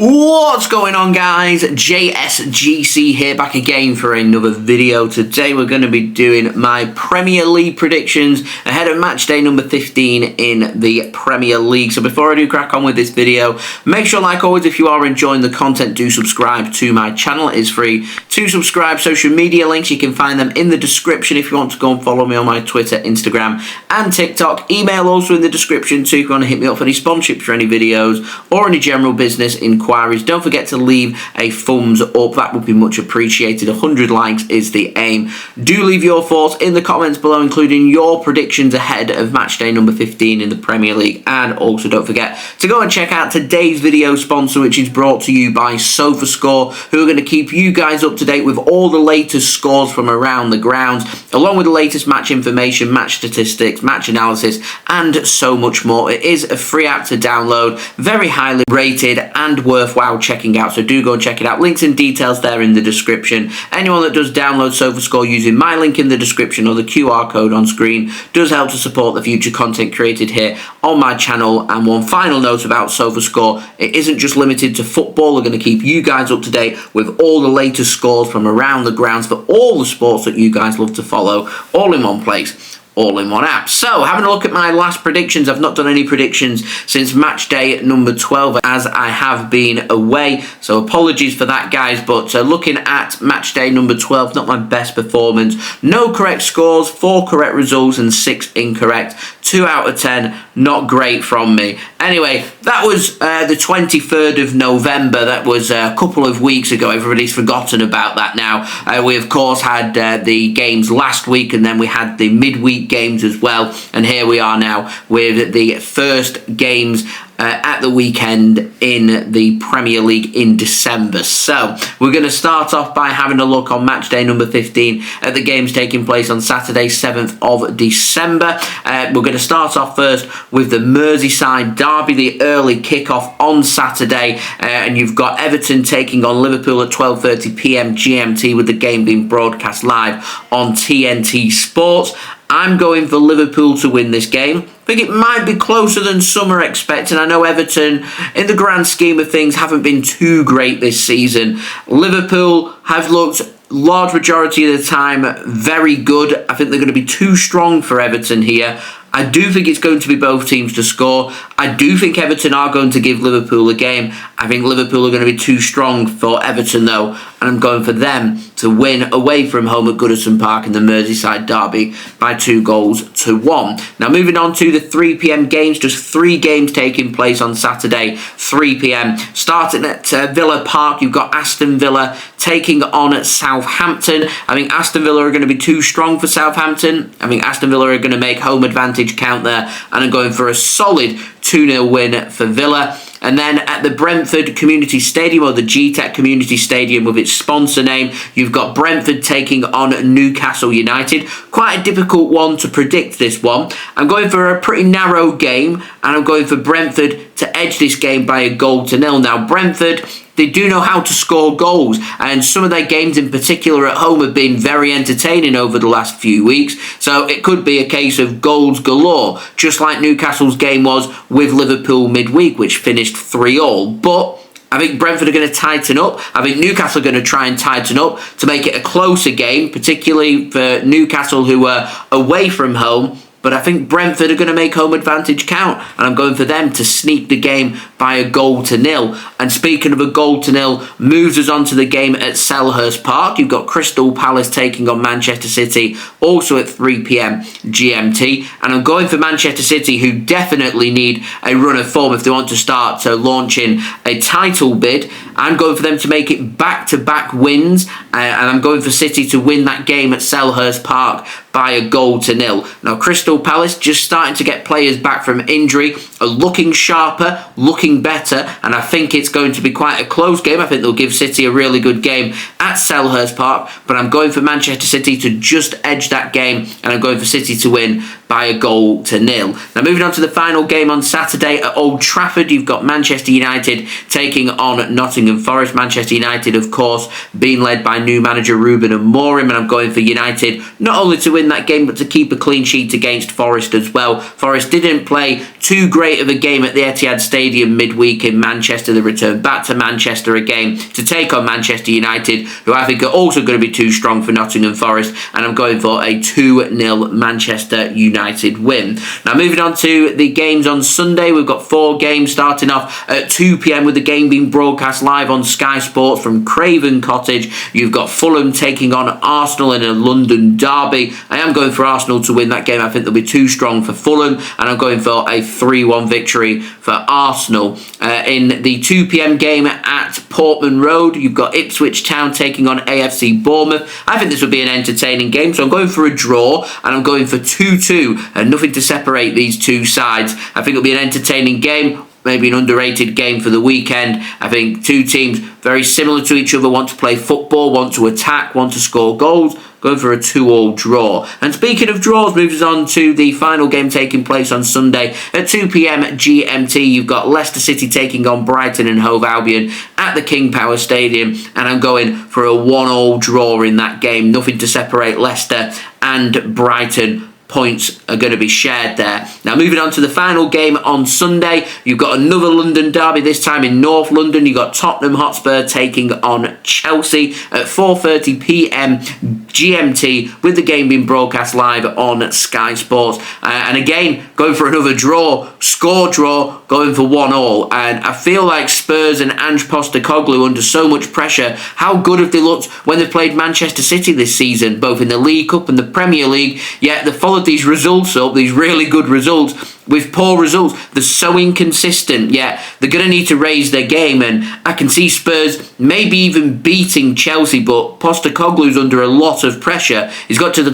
What's going on, guys? JSGC here, back again for another video. Today we're going to be doing my Premier League predictions ahead of match day number 15 in the Premier League. So before I do crack on with this video, make sure, like always, if you are enjoying the content, do subscribe to my channel. It is free to subscribe. Social media links, you can find them in the description if you want to go and follow me on my Twitter, Instagram and TikTok. Email also in the description too if you want to hit me up for any sponsorships for any videos or any general business inquiries. Don't forget to leave a thumbs up, that would be much appreciated. 100 likes is the aim. Do leave your thoughts in the comments below, including your predictions ahead of match day number 15 in the Premier League. And also don't forget to go and check out today's video sponsor, which is brought to you by SofaScore, who are going to keep you guys up to date with all the latest scores from around the grounds, along with the latest match information, match statistics, match analysis and so much more. It is a free app to download, very highly rated and worthwhile checking out, so do go and check it out. Links and details there in the description. Anyone that does download SofaScore using my link in the description or the QR code on screen does help to support the future content created here on my channel. And one final note about SofaScore, it isn't just limited to football. We're going to keep you guys up to date with all the latest scores from around the grounds for all the sports that you guys love to follow, all in one place, all in one app. So, having a look at my last predictions, I've not done any predictions since match day number 12 as I have been away, so apologies for that, guys. But looking at match day number 12, not my best performance. No correct scores, 4 correct results and 6 incorrect. 2 out of 10, not great from me. Anyway, that was the 23rd of November. That was a couple of weeks ago. Everybody's forgotten about that now. We, of course, had the games last week, and then we had the midweek games as well. And here we are now with the first games at the weekend in the Premier League in December. So we're going to start off by having a look on match day number 15 at the games taking place on Saturday 7th of December. We're going to start off first with the Merseyside derby, the early kickoff on Saturday, and you've got Everton taking on Liverpool at 12:30 p.m. GMT, with the game being broadcast live on TNT Sports. I'm going for Liverpool to win this game. I think it might be closer than some are expecting. I know Everton, in the grand scheme of things, haven't been too great this season. Liverpool have looked, large majority of the time, very good. I think they're going to be too strong for Everton here. I do think it's going to be both teams to score. I do think Everton are going to give Liverpool a game. I think Liverpool are going to be too strong for Everton, though, and I'm going for them to win away from home at Goodison Park in the Merseyside derby by 2-1. Now, moving on to the 3 p.m. games, just 3 games taking place on Saturday, 3 p.m. Starting at Villa Park, you've got Aston Villa taking on Southampton. I think Aston Villa are going to be too strong for Southampton. I think Aston Villa are going to make home advantage count there, and I'm going for a solid 2-0 win for Villa. And then at the Brentford Community Stadium, or the GTEC Community Stadium with its sponsor name, you've got Brentford taking on Newcastle United. Quite a difficult one to predict, this one. I'm going for a pretty narrow game, and I'm going for Brentford to edge this game by a 0-0. Now, Brentford, they do know how to score goals, and some of their games in particular at home have been very entertaining over the last few weeks, so it could be a case of goals galore, just like Newcastle's game was with Liverpool midweek, which finished 3-3. But I think Brentford are going to tighten up. I think Newcastle are going to try and tighten up to make it a closer game, particularly for Newcastle, who are away from home. But I think Brentford are going to make home advantage count, and I'm going for them to sneak the game by a 0-0. And speaking of a 0-0, moves us on to the game at Selhurst Park. You've got Crystal Palace taking on Manchester City, also at 3 p.m. GMT. And I'm going for Manchester City, who definitely need a run of form if they want to start launching a title bid. I'm going for them to make it back-to-back wins, and I'm going for City to win that game at Selhurst Park by a 0-0. Now, Crystal Palace, just starting to get players back from injury, are looking sharper, looking better, and I think it's going to be quite a close game. I think they'll give City a really good game at Selhurst Park, but I'm going for Manchester City to just edge that game, and I'm going for City to win by a 0-0. Now, moving on to the final game on Saturday at Old Trafford, you've got Manchester United taking on Nottingham Forest. Manchester United, of course, being led by new manager Ruben Amorim, and I'm going for United not only to win that game, but to keep a clean sheet against Forest as well. Forest didn't play too great of a game at the Etihad Stadium midweek in Manchester. They return back to Manchester again to take on Manchester United, who I think are also going to be too strong for Nottingham Forest, and I'm going for a 2-0 Manchester United win. Now moving on to the games on Sunday, we've got 4 games starting off at 2 p.m. with the game being broadcast live on Sky Sports from Craven Cottage. You've got Fulham taking on Arsenal in a London derby. I am going for Arsenal to win that game. I think they'll be too strong for Fulham, and I'm going for a 3-1 victory for Arsenal. In the 2 p.m. game at Portman Road, you've got Ipswich Town taking on AFC Bournemouth. I think this will be an entertaining game, so I'm going for a draw, and I'm going for 2-2, and nothing to separate these two sides. I think it'll be an entertaining game, maybe an underrated game for the weekend. I think two teams very similar to each other, want to play football, want to attack, want to score goals. Going for a 2-2 draw. And speaking of draws, moves on to the final game taking place on Sunday at 2 p.m. GMT. You've got Leicester City taking on Brighton and Hove Albion at the King Power Stadium, and I'm going for a 1-1 draw in that game. Nothing to separate Leicester and Brighton. Points are going to be shared there. Now moving on to the final game on Sunday, you've got another London derby, this time in North London. You've got Tottenham Hotspur taking on Chelsea at 4:30 p.m. GMT, with the game being broadcast live on Sky Sports. And again, going for another draw, score draw, going for 1-1. And I feel like Spurs and Ange Postecoglou under so much pressure. How good have they looked when they've played Manchester City this season, both in the League Cup and the Premier League? Yet they followed these results up, these really good results, with poor results. They're so inconsistent, yet they're going to need to raise their game, and I can see Spurs maybe even beating Chelsea, but Postecoglou's under a lot of pressure. He's got to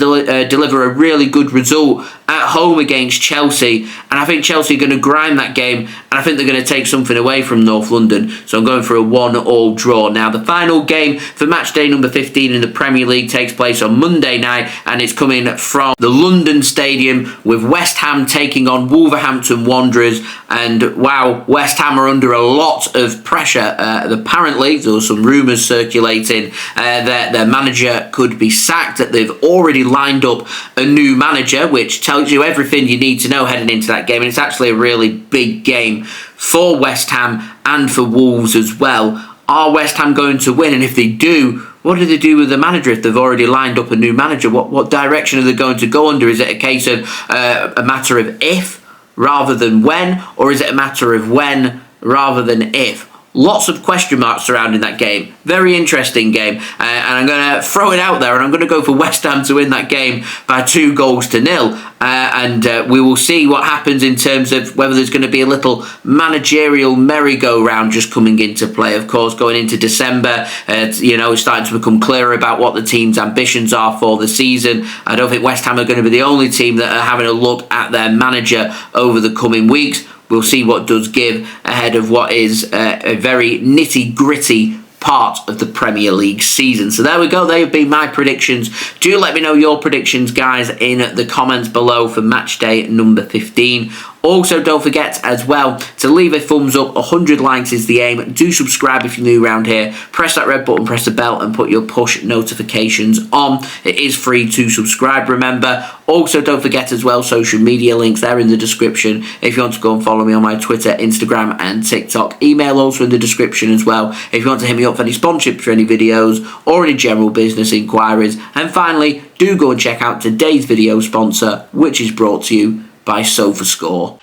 deliver a really good result at home against Chelsea, and I think Chelsea are going to grind that game, and I think they're going to take something away from North London, so I'm going for a 1-1 draw. Now the final game for match day number 15 in the Premier League takes place on Monday night, and it's coming from the London Stadium, with West Ham taking on Wolverhampton Wanderers. And wow, West Ham are under a lot of pressure. Apparently there were some rumours circulating that their manager could be sacked, that they've already lined up a new manager, which tells you everything you need to know heading into that game. And it's actually a really big game for West Ham and for Wolves as well. Are West Ham going to win? And if they do, what do they do with the manager if they've already lined up a new manager? What direction are they going to go under? Is it a case of a matter of if rather than when? Or is it a matter of when rather than if? Lots of question marks surrounding that game. Very interesting game. And I'm going to throw it out there, and I'm going to go for West Ham to win that game by 2-0. And we will see what happens in terms of whether there's going to be a little managerial merry-go-round just coming into play. Of course, going into December, it's starting to become clearer about what the team's ambitions are for the season. I don't think West Ham are going to be the only team that are having a look at their manager over the coming weeks. We'll see what does give ahead of what is a very nitty-gritty part of the Premier League season. So there we go. They have been my predictions. Do let me know your predictions, guys, in the comments below for match day number 15. Also, don't forget as well to leave a thumbs up. 100 likes is the aim. Do subscribe if you're new around here. Press that red button, press the bell, and put your push notifications on. It is free to subscribe, remember. Also, don't forget as well, social media links, they're in the description if you want to go and follow me on my Twitter, Instagram, and TikTok. Email also in the description as well if you want to hit me up for any sponsorships for any videos or any general business inquiries. And finally, do go and check out today's video sponsor, which is brought to you by SofaScore.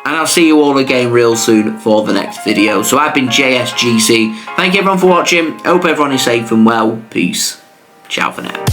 And I'll see you all again real soon for the next video. So I've been JSGC. Thank you everyone for watching. Hope everyone is safe and well. Peace. Ciao for now.